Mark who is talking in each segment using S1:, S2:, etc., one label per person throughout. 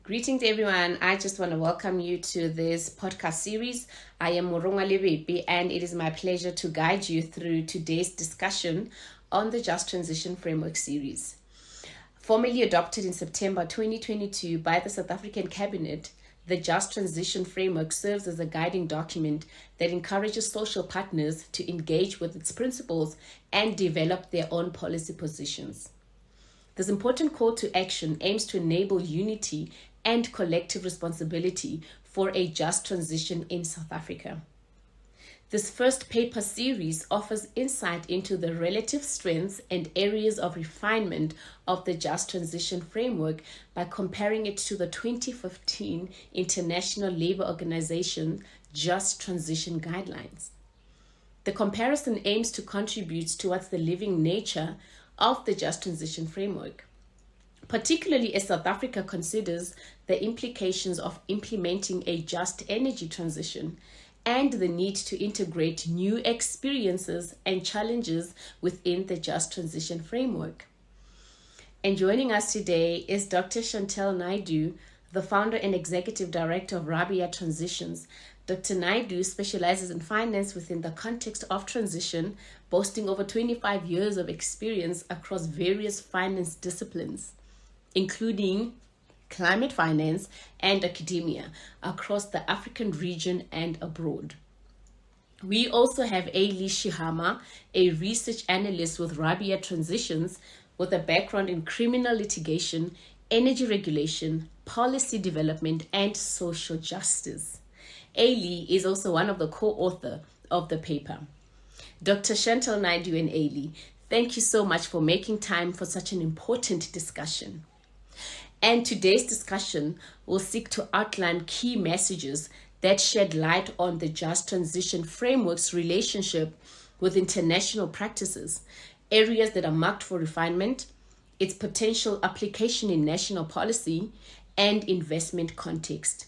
S1: Greetings, everyone. I just want to welcome you to this podcast series. I am Morongwa Lebepe, and it is my pleasure to guide you through today's discussion on the Just Transition Framework series. Formally adopted in September 2022 by the South African Cabinet, the Just Transition Framework serves as a guiding document that encourages social partners to engage with its principles and develop their own policy positions. This important call to action aims to enable unity and collective responsibility for a just transition in South Africa. This first paper series offers insight into the relative strengths and areas of refinement of the Just Transition Framework by comparing it to the 2015 International Labour Organization Just Transition Guidelines. The comparison aims to contribute towards the living nature of the Just Transition Framework, particularly as South Africa considers the implications of implementing a just energy transition and the need to integrate new experiences and challenges within the Just Transition Framework. And joining us today is Dr. Chantal Naidoo, the founder and executive director of Rabia Transitions. Dr. Naidoo specializes in finance within the context of transition, boasting over 25 years of experience across various finance disciplines, including climate finance and academia across the African region and abroad. We also have Ailly Sheehama, a research analyst with Rabia Transitions with a background in criminal litigation, energy regulation, policy development, and social justice. Ailly is also one of the co-authors of the paper. Dr. Chantal Naidoo and Ailly, thank you so much for making time for such an important discussion. And today's discussion will seek to outline key messages that shed light on the Just Transition Framework's relationship with international practices, areas that are marked for refinement, its potential application in national policy, and investment context.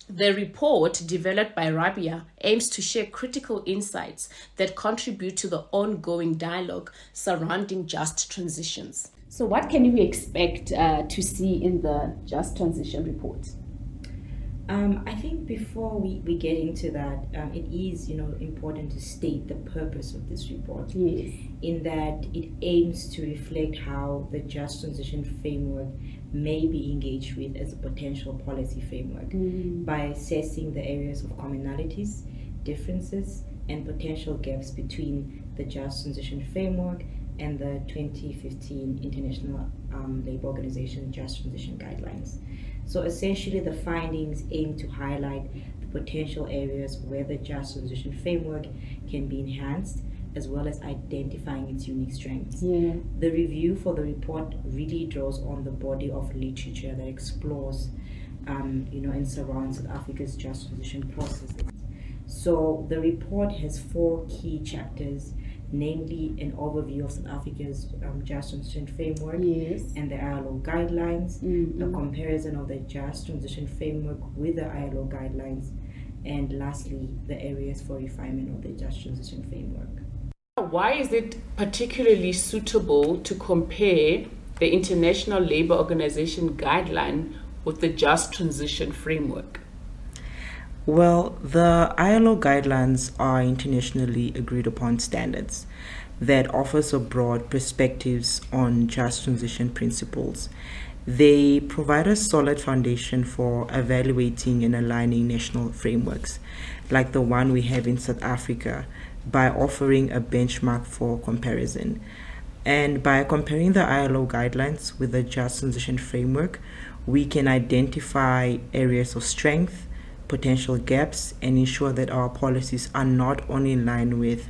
S1: The report developed by Rabia aims to share critical insights that contribute to the ongoing dialogue surrounding just transitions. So what can we expect to see in the Just Transition report?
S2: I think before we get into that, it is important to state the purpose of this report.
S1: Yes.
S2: In that it aims to reflect how the Just Transition Framework may be engaged with as a potential policy framework by assessing the areas of commonalities, differences, and potential gaps between the Just Transition Framework and the 2015 International Labour Organization Just Transition Guidelines. So essentially the findings aim to highlight the potential areas where the Just Transition Framework can be enhanced, as well as identifying its unique strengths.
S1: Yeah.
S2: The review for the report really draws on the body of literature that explores and surrounds South Africa's just transition processes. So the report has 4 key chapters, namely an overview of South Africa's Just Transition Framework,
S1: Yes.
S2: and the ILO Guidelines, a comparison of the Just Transition Framework with the ILO Guidelines, and lastly, the areas for refinement of the Just Transition Framework.
S1: Why is it particularly suitable to compare the International Labour Organization guideline with the Just Transition Framework?
S3: Well, the ILO guidelines are internationally agreed upon standards that offers a broad perspectives on just transition principles. They provide a solid foundation for evaluating and aligning national frameworks, like the one we have in South Africa, by offering a benchmark for comparison. And by comparing the ILO guidelines with the Just Transition Framework, we can identify areas of strength, potential gaps, and ensure that our policies are not only in line with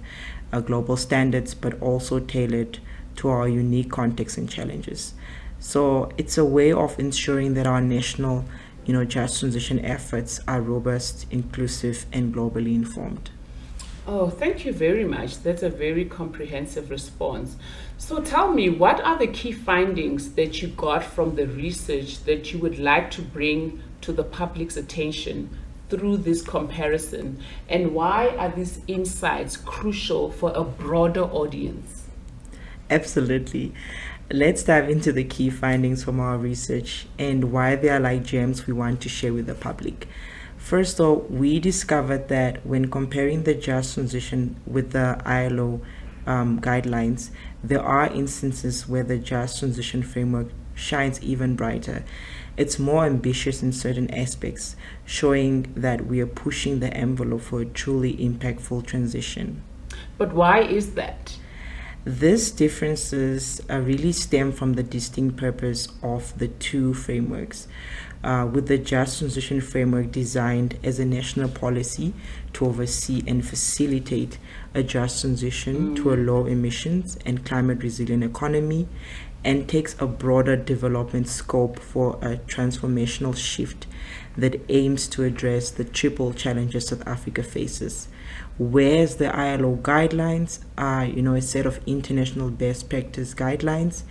S3: global standards, but also tailored to our unique context and challenges. So it's a way of ensuring that our national, just transition efforts are robust, inclusive, and globally informed.
S1: Oh, thank you very much. That's a very comprehensive response. So tell me, what are the key findings that you got from the research that you would like to bring to the public's attention through this comparison, and why are these insights crucial for a broader audience?
S3: Absolutely. Let's dive into the key findings from our research and why they are like gems we want to share with the public. First off, we discovered that when comparing the just transition with the ILO guidelines, there are instances where the just transition framework shines even brighter. It's more ambitious in certain aspects, showing that we are pushing the envelope for a truly impactful transition.
S1: But why is that?
S3: These differences really stem from the distinct purpose of the two frameworks. With the Just Transition Framework designed as a national policy to oversee and facilitate a just transition to a low emissions and climate resilient economy, and takes a broader development scope for a transformational shift that aims to address the triple challenges South Africa faces. Whereas the ILO guidelines are, a set of international best practice guidelines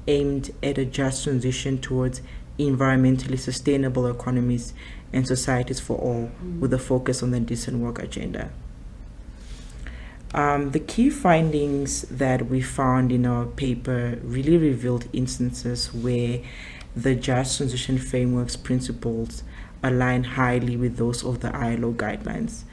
S3: aimed at a just transition towards environmentally sustainable economies and societies for all, with a focus on the decent work agenda. The key findings that we found in our paper really revealed instances where the Just Transition Framework's principles align highly with those of the ILO guidelines.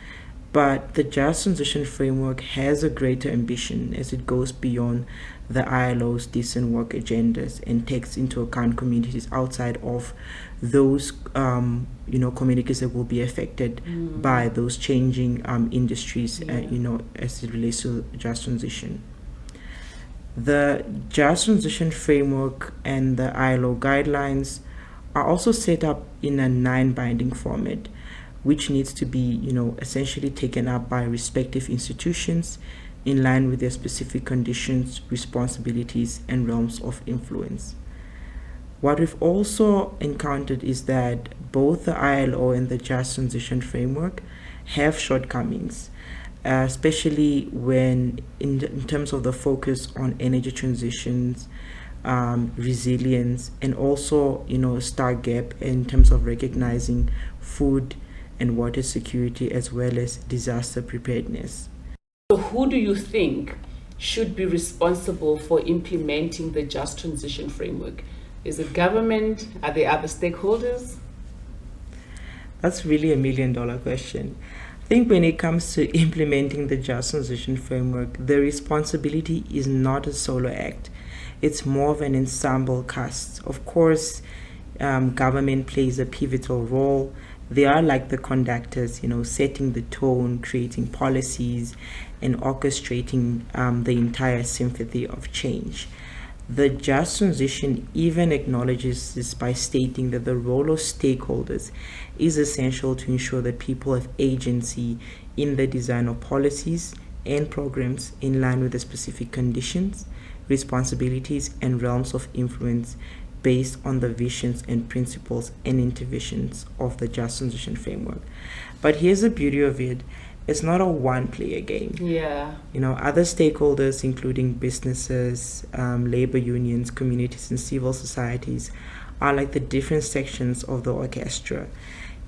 S3: But the Just Transition Framework has a greater ambition as it goes beyond the ILO's decent work agendas and takes into account communities outside of those, communities that will be affected by those changing industries, as it relates to just transition. The Just Transition Framework and the ILO guidelines are also set up in a non-binding format, which needs to be, essentially taken up by respective institutions in line with their specific conditions, responsibilities, and realms of influence. What we've also encountered is that both the ILO and the Just Transition Framework have shortcomings, especially when in terms of the focus on energy transitions, resilience, and also, a stark gap in terms of recognizing food and water security as well as disaster preparedness.
S1: So who do you think should be responsible for implementing the Just Transition Framework? Is it government? Are there other stakeholders?
S3: That's really $1 million question. I think when it comes to implementing the Just Transition Framework, the responsibility is not a solo act. It's more of an ensemble cast. Of course, government plays a pivotal role. They are like the conductors, setting the tone, creating policies, and orchestrating the entire symphony of change. The Just Transition even acknowledges this by stating that the role of stakeholders is essential to ensure that people have agency in the design of policies and programs in line with the specific conditions, responsibilities, and realms of influence based on the visions and principles and interventions of the Just Transition Framework. But here's the beauty of it. It's not a one-player game.
S1: Yeah.
S3: Other stakeholders, including businesses, labor unions, communities, and civil societies, are like the different sections of the orchestra.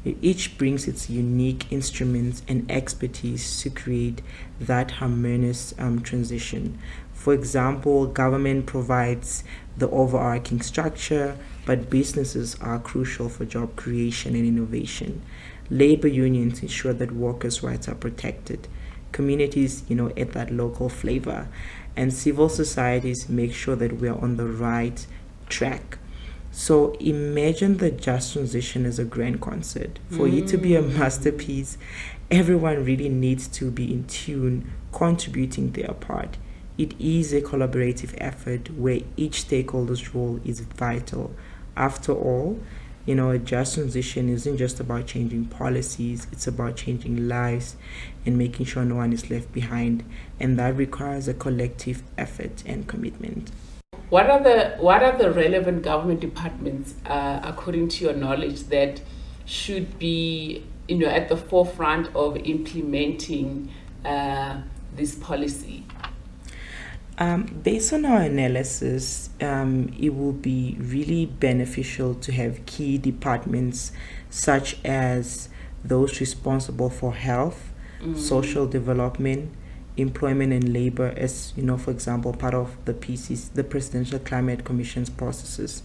S3: Each brings its unique instruments and expertise to create that harmonious transition. For example, government provides the overarching structure, but businesses are crucial for job creation and innovation. Labor unions ensure that workers' rights are protected. Communities, add that local flavor. And civil societies make sure that we're on the right track. So imagine the Just Transition as a grand concert. For it to be a masterpiece, everyone really needs to be in tune, contributing their part. It is a collaborative effort where each stakeholder's role is vital. After all, a just transition isn't just about changing policies, it's about changing lives and making sure no one is left behind. And that requires a collective effort and commitment.
S1: What are the relevant government departments, according to your knowledge, that should be at the forefront of implementing this policy?
S3: Based on our analysis, it will be really beneficial to have key departments such as those responsible for health, social development, employment and labor as, for example, part of the the Presidential Climate Commission's processes.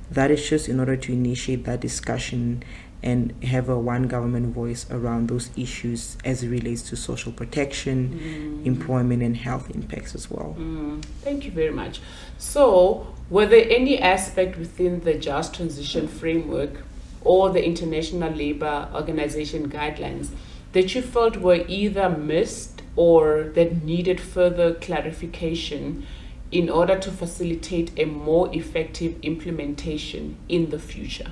S3: That is just in order to initiate that discussion and have a one government voice around those issues as it relates to social protection, employment, and health impacts as well.
S1: Thank you very much. So, were there any aspect within the Just Transition Framework or the International Labour Organization guidelines that you felt were either missed or that needed further clarification in order to facilitate a more effective implementation in the future?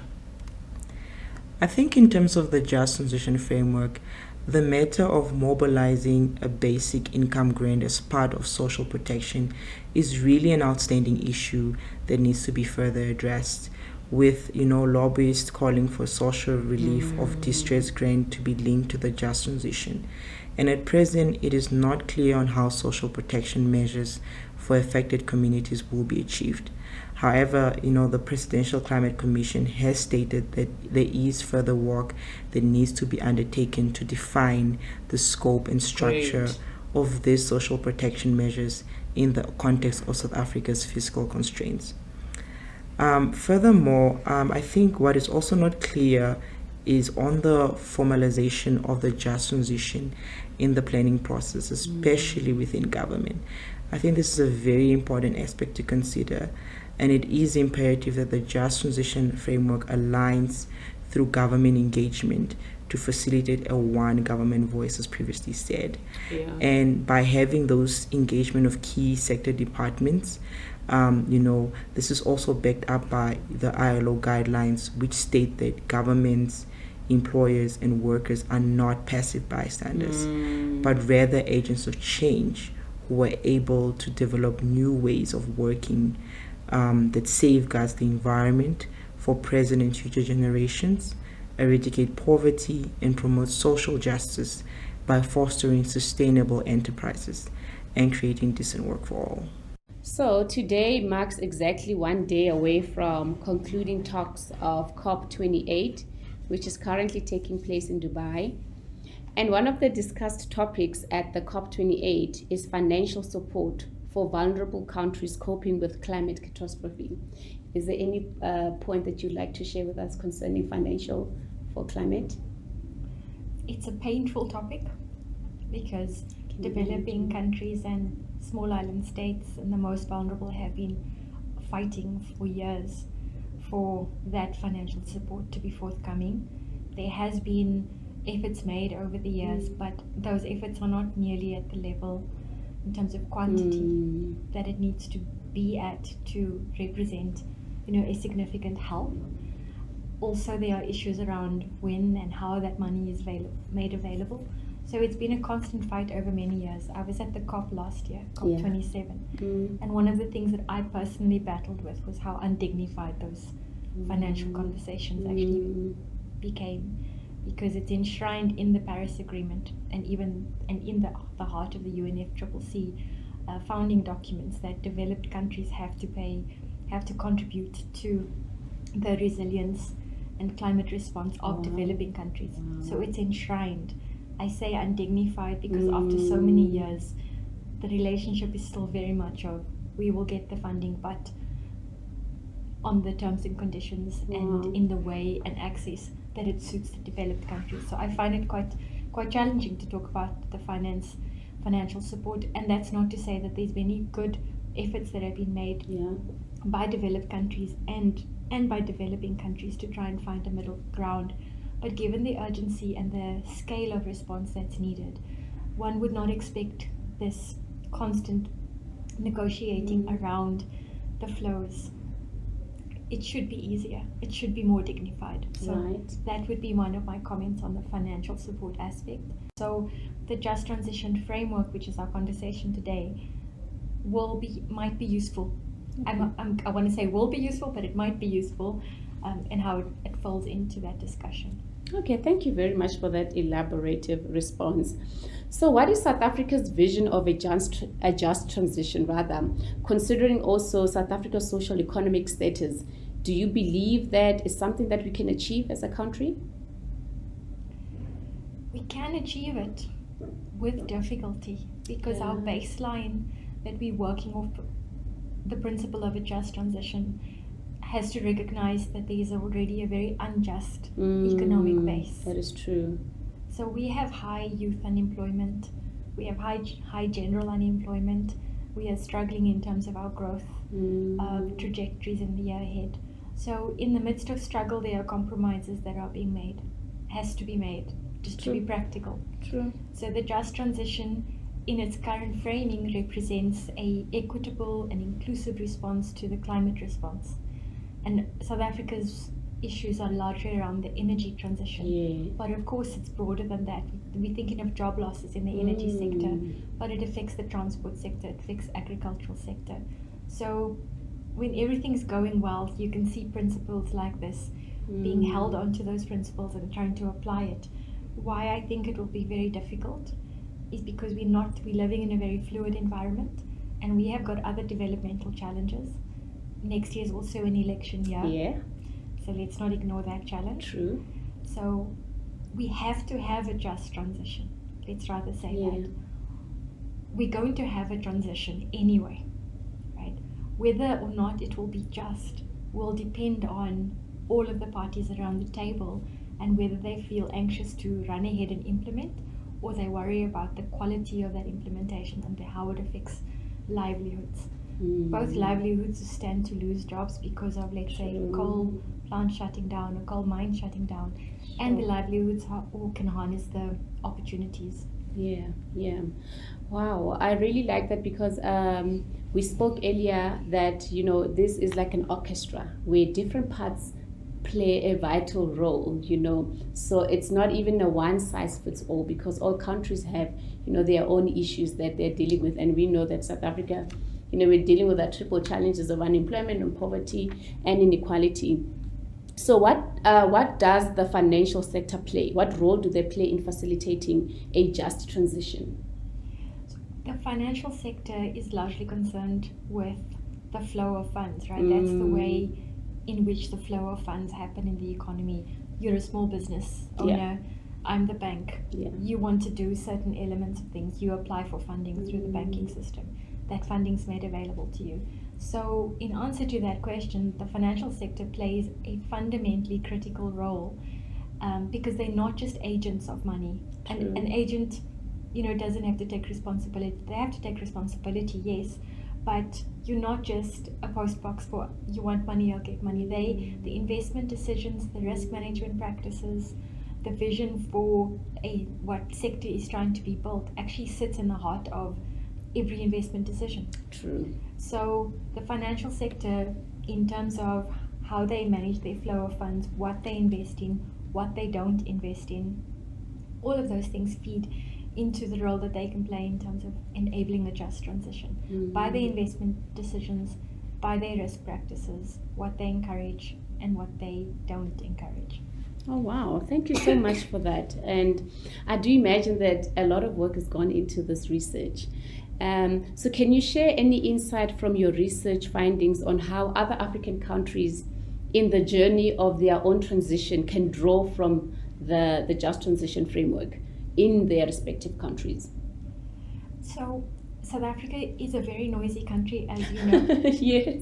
S3: I think in terms of the Just Transition Framework, the matter of mobilizing a basic income grant as part of social protection is really an outstanding issue that needs to be further addressed, with lobbyists calling for social relief of distress grant to be linked to the Just Transition. And at present, it is not clear on how social protection measures for affected communities will be achieved. However, the Presidential Climate Commission has stated that there is further work that needs to be undertaken to define the scope and structure of these social protection measures in the context of South Africa's fiscal constraints. Furthermore, I think what is also not clear is on the formalization of the Just Transition in the planning process, especially within government. I think this is a very important aspect to consider, and it is imperative that the Just Transition Framework aligns through government engagement to facilitate a one government voice, as previously said. And by having those engagement of key sector departments, this is also backed up by the ILO guidelines, which state that governments, employers, and workers are not passive bystanders, but rather agents of change who are able to develop new ways of working that safeguards the environment for present and future generations, eradicate poverty, and promote social justice by fostering sustainable enterprises and creating decent work for all.
S1: So today marks exactly 1 day away from concluding talks of COP28, which is currently taking place in Dubai. And one of the discussed topics at the COP28 is financial support for vulnerable countries coping with climate catastrophe. Is there any point that you'd like to share with us concerning financial for climate?
S4: It's a painful topic because developing countries and small island states and the most vulnerable have been fighting for years for that financial support to be forthcoming. There has been efforts made over the years, but those efforts are not nearly at the level in terms of quantity that it needs to be at to represent, a significant help. Also, there are issues around when and how that money is made available. So it's been a constant fight over many years. I was at the COP last year, COP27, and one of the things that I personally battled with was how undignified those financial conversations actually became, because it's enshrined in the Paris Agreement and in the heart of the UNFCCC founding documents that developed countries have to contribute to the resilience and climate response of developing countries. So it's enshrined. I say undignified because after so many years, the relationship is still very much of we will get the funding, but on the terms and conditions and in the way and access that it suits the developed countries. So I find it quite challenging to talk about the financial support, and that's not to say that there's many good efforts that have been made by developed countries and by developing countries to try and find a middle ground. But given the urgency and the scale of response that's needed, one would not expect this constant negotiating around the flows. It should be easier. It should be more dignified. So that would be one of my comments on the financial support aspect. So the Just Transition Framework, which is our conversation today, might be useful. I want to say will be useful, but it might be useful in how it falls into that discussion.
S1: Okay, thank you very much for that elaborative response. So what is South Africa's vision of a just transition, considering also South Africa's social economic status? Do you believe that is something that we can achieve as a country?
S4: We can achieve it with difficulty. because our baseline that we're working off, the principle of a just transition, has to recognize that there is already a very unjust economic base.
S1: That is true.
S4: So we have high youth unemployment, we have high general unemployment, we are struggling in terms of our growth trajectories in the year ahead. So in the midst of struggle, there are compromises that are being made, has to be made, just to be practical.
S1: True.
S4: So the just transition in its current framing represents a equitable and inclusive response to the climate response. And South Africa's issues are largely around the energy transition.
S1: Yeah.
S4: But of course it's broader than that. We're thinking of job losses in the energy sector, but it affects the transport sector, it affects agricultural sector. So when everything's going well, you can see principles like this being held onto those principles and trying to apply it. Why I think it will be very difficult is because we're living in a very fluid environment, and we have got other developmental challenges. Next year is also an election year.
S1: Yeah.
S4: So let's not ignore that challenge.
S1: True.
S4: So we have to have a just transition. Let's rather say that. We're going to have a transition anyway, right? Whether or not it will be just will depend on all of the parties around the table and whether they feel anxious to run ahead and implement, or they worry about the quality of that implementation and how it affects livelihoods. Both livelihoods stand to lose jobs because of, let's say, coal plant shutting down or coal mine shutting down, and the livelihoods all can harness the opportunities.
S1: Yeah. Wow, I really like that because we spoke earlier that, you know, this is like an orchestra where different parts play a vital role, you know. So it's not even a one size fits all, because all countries have, you know, their own issues that they're dealing with. And we know that South Africa, you know, we're dealing with the triple challenges of unemployment and poverty and inequality. So what does the financial sector play? What role do they play in facilitating a just transition?
S4: The financial sector is largely concerned with the flow of funds, right? That's the way in which the flow of funds happen in the economy. You're a small business owner, I'm the bank. You want to do certain elements of things, you apply for funding through the banking system. That funding's made available to you. So in answer to that question, the financial sector plays a fundamentally critical role because they're not just agents of money. And an agent, you know, doesn't have to take responsibility. They have to take responsibility, yes, but you're not just a post box for you want money, I'll get money. The investment decisions, the risk management practices, the vision for what sector is trying to be built actually sits in the heart of every investment decision.
S1: True.
S4: So the financial sector, in terms of how they manage their flow of funds, what they invest in, what they don't invest in, all of those things feed into the role that they can play in terms of enabling a just transition by their investment decisions, by their risk practices, what they encourage and what they don't encourage.
S1: Oh wow, thank you so much for that. And I do imagine that a lot of work has gone into this research. So can you share any insight from your research findings on how other African countries in the journey of their own transition can draw from the just transition framework in their respective countries?
S4: So South Africa is a very noisy country, as you know.
S1: Yes.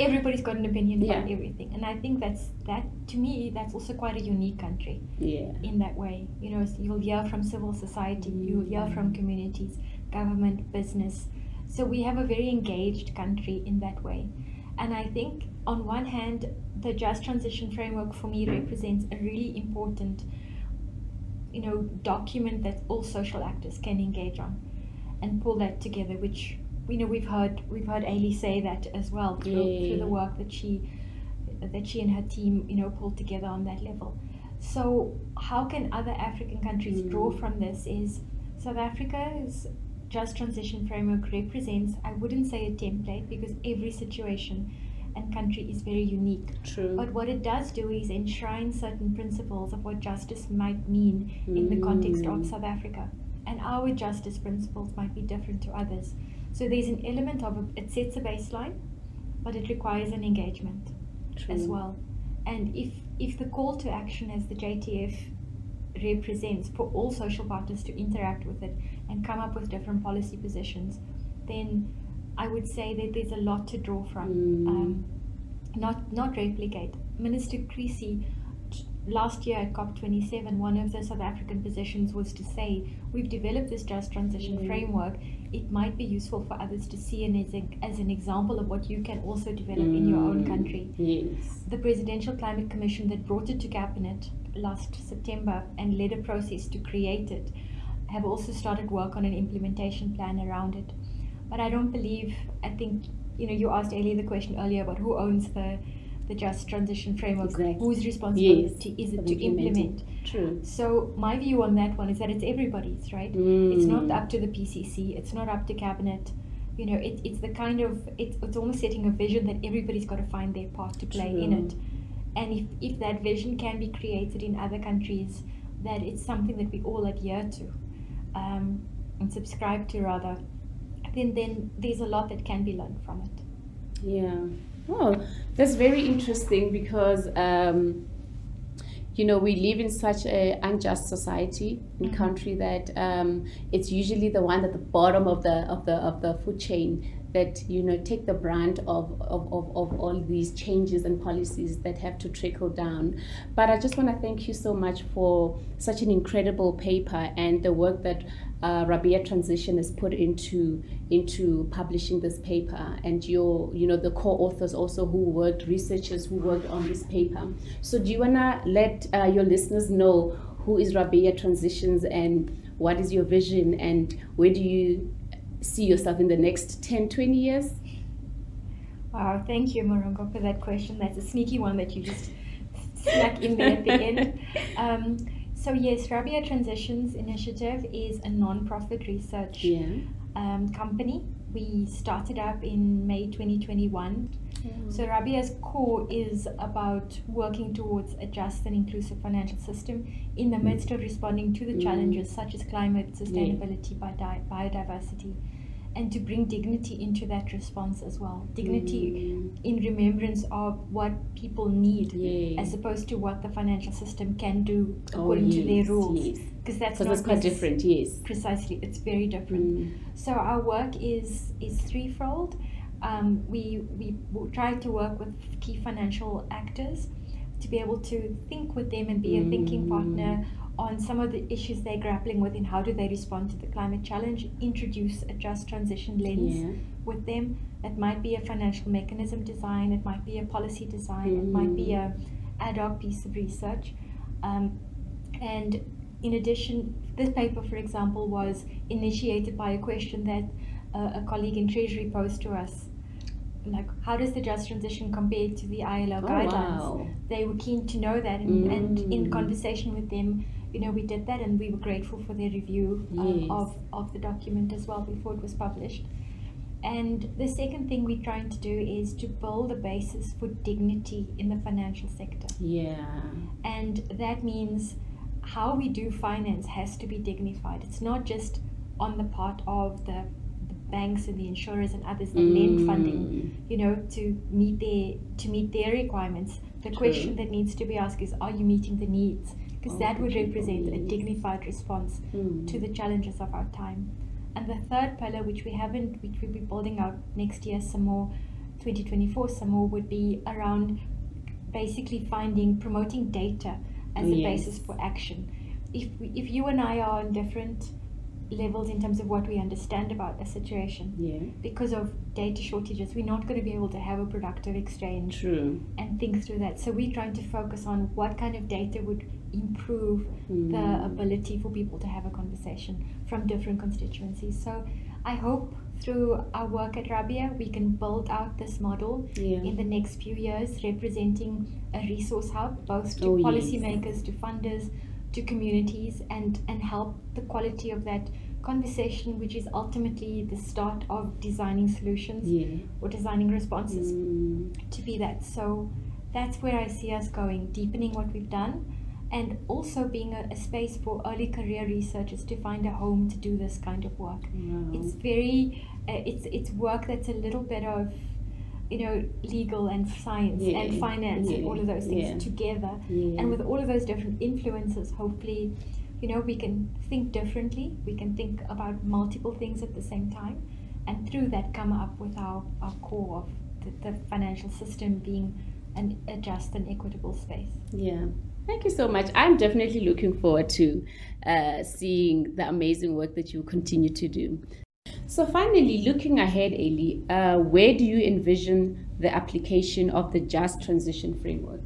S4: Everybody's got an opinion about everything, and I think to me that's also quite a unique country. In that way, you know, you'll hear from civil society, you'll hear from communities, government, business. So we have a very engaged country in that way. And I think on one hand, the just transition framework for me represents a really important, you know, document that all social actors can engage on and pull that together, which, you know, we've heard Ailly say that as well through the work that she and her team, you know, pulled together on that level. So how can other African countries draw from this is South Africa's just transition framework represents, I wouldn't say a template because every situation and country is very unique.
S1: True.
S4: But what it does do is enshrine certain principles of what justice might mean in the context of South Africa. And our justice principles might be different to others. So there's an element of it sets a baseline, but it requires an engagement as well. And if the call to action, as the JTF represents for all social partners to interact with it and come up with different policy positions, then I would say that there's a lot to draw from, not replicate. Minister Creasy, last year at COP27, one of the South African positions was to say, we've developed this just transition framework. It might be useful for others to see as an example of what you can also develop in your own country.
S1: Yes.
S4: The Presidential Climate Commission that brought it to Cabinet last September and led a process to create it have also started work on an implementation plan around it. But I think, you asked Ailly the question earlier about who owns the just transition framework,
S1: Exactly.
S4: whose responsibility is it to implement.
S1: True.
S4: So my view on that one is that it's everybody's, right? It's not up to the PCC, it's not up to Cabinet. It's the kind of, it's almost setting a vision that everybody's got to find their part to play in it. And if that vision can be created in other countries, that it's something that we all adhere to, and subscribe to rather, then there's a lot that can be learned from it.
S1: Yeah. Oh, that's very interesting because we live in such an unjust society in country that it's usually the one at the bottom of the food chain that take the brunt of all these changes and policies that have to trickle down. But I just want to thank you so much for such an incredible paper and the work that Rabia Transition has put into publishing this paper, and the co-authors also researchers who worked on this paper. So do you want to let your listeners know who is Rabia Transitions and what is your vision and where do you see yourself in the next 10-20 years?
S4: Wow, thank you, Morongwa, for that question. That's a sneaky one that you just snuck in there at the end. So yes, Rabia Transitions Initiative is a non-profit research company. We started up in May 2021. So Rabia's core is about working towards a just and inclusive financial system in the midst of responding to the challenges such as climate, sustainability, biodiversity, and to bring dignity into that response as well. Dignity in remembrance of what people need as opposed to what the financial system can do according to their rules. Because that's
S1: quite different,
S4: Precisely, it's very different. So our work is threefold. We try to work with key financial actors to be able to think with them and be a thinking partner on some of the issues they're grappling with and how do they respond to the climate challenge, introduce a just transition lens with them. It might be a financial mechanism design, it might be a policy design, it might be a ad hoc piece of research. And in addition, this paper, for example, was initiated by a question that a colleague in Treasury posed to us. Like, how does the just transition compare to the ILO guidelines?
S1: Wow.
S4: They were keen to know that, and in conversation with them, we did that, and we were grateful for their review of the document as well before it was published. And the second thing we're trying to do is to build a basis for dignity in the financial sector. And that means how we do finance has to be dignified. It's not just on the part of the banks and the insurers and others that lend funding, to meet their requirements. The question that needs to be asked is, are you meeting the needs? Because that would represent a dignified response to the challenges of our time. And the third pillar, which we'll be building out next year some more, 2024 some more, would be around basically promoting data as a basis for action. If you and I are on different levels in terms of what we understand about a situation, because of data shortages, we're not going to be able to have a productive exchange and think through that. So we're trying to focus on what kind of data would improve the ability for people to have a conversation from different constituencies. So I hope through our work at Rabia we can build out this model in the next few years, representing a resource hub both to policymakers, to funders, to communities, and help the quality of that conversation, which is ultimately the start of designing solutions or designing responses, to be that. So that's where I see us going, deepening what we've done, and also being a space for early career researchers to find a home to do this kind of work. It's very it's work that's a little bit of legal and science and finance and all of those things together. And with all of those different influences, hopefully, we can think differently. We can think about multiple things at the same time. And through that, come up with our core of the financial system being a just and equitable space.
S1: Yeah. Thank you so much. I'm definitely looking forward to seeing the amazing work that you continue to do. So finally, looking ahead, Ailly, where do you envision the application of the Just Transition Framework?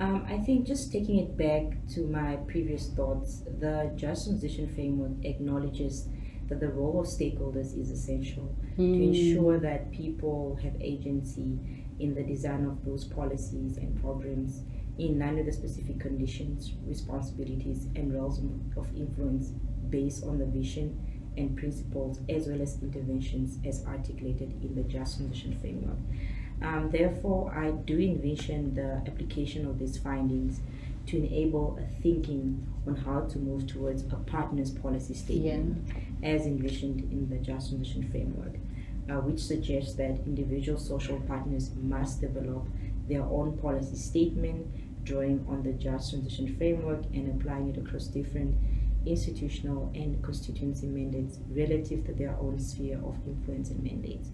S2: I think just taking it back to my previous thoughts, the Just Transition Framework acknowledges that the role of stakeholders is essential to ensure that people have agency in the design of those policies and programs in line with the specific conditions, responsibilities, and roles of influence based on the vision and principles as well as interventions as articulated in the Just Transition Framework. Therefore, I do envision the application of these findings to enable a thinking on how to move towards a partner's policy statement as envisioned in the Just Transition Framework, which suggests that individual social partners must develop their own policy statement, drawing on the Just Transition Framework and applying it across different institutional and constituency mandates relative to their own sphere of influence and mandates,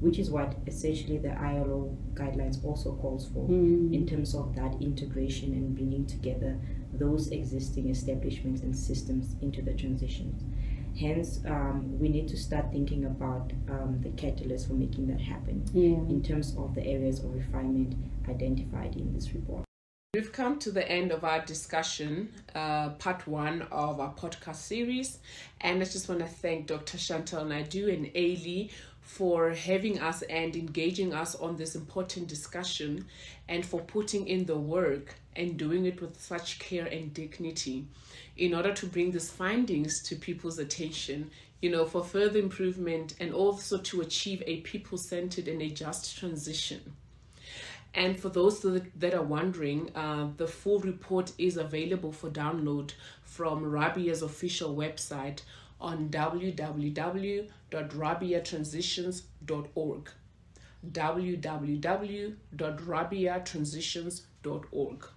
S2: which is what essentially the ILO guidelines also calls for in terms of that integration and bringing together those existing establishments and systems into the transitions. Hence, we need to start thinking about the catalyst for making that happen in terms of the areas of refinement identified in this report.
S1: We've come to the end of our discussion, part 1 of our podcast series, and I just want to thank Dr. Chantal, Naidoo and Ailly for having us and engaging us on this important discussion and for putting in the work and doing it with such care and dignity in order to bring these findings to people's attention, for further improvement and also to achieve a people-centered and a just transition. And for those that are wondering, the full report is available for download from Rabia's official website on www.rabiatransitions.org. www.rabiatransitions.org.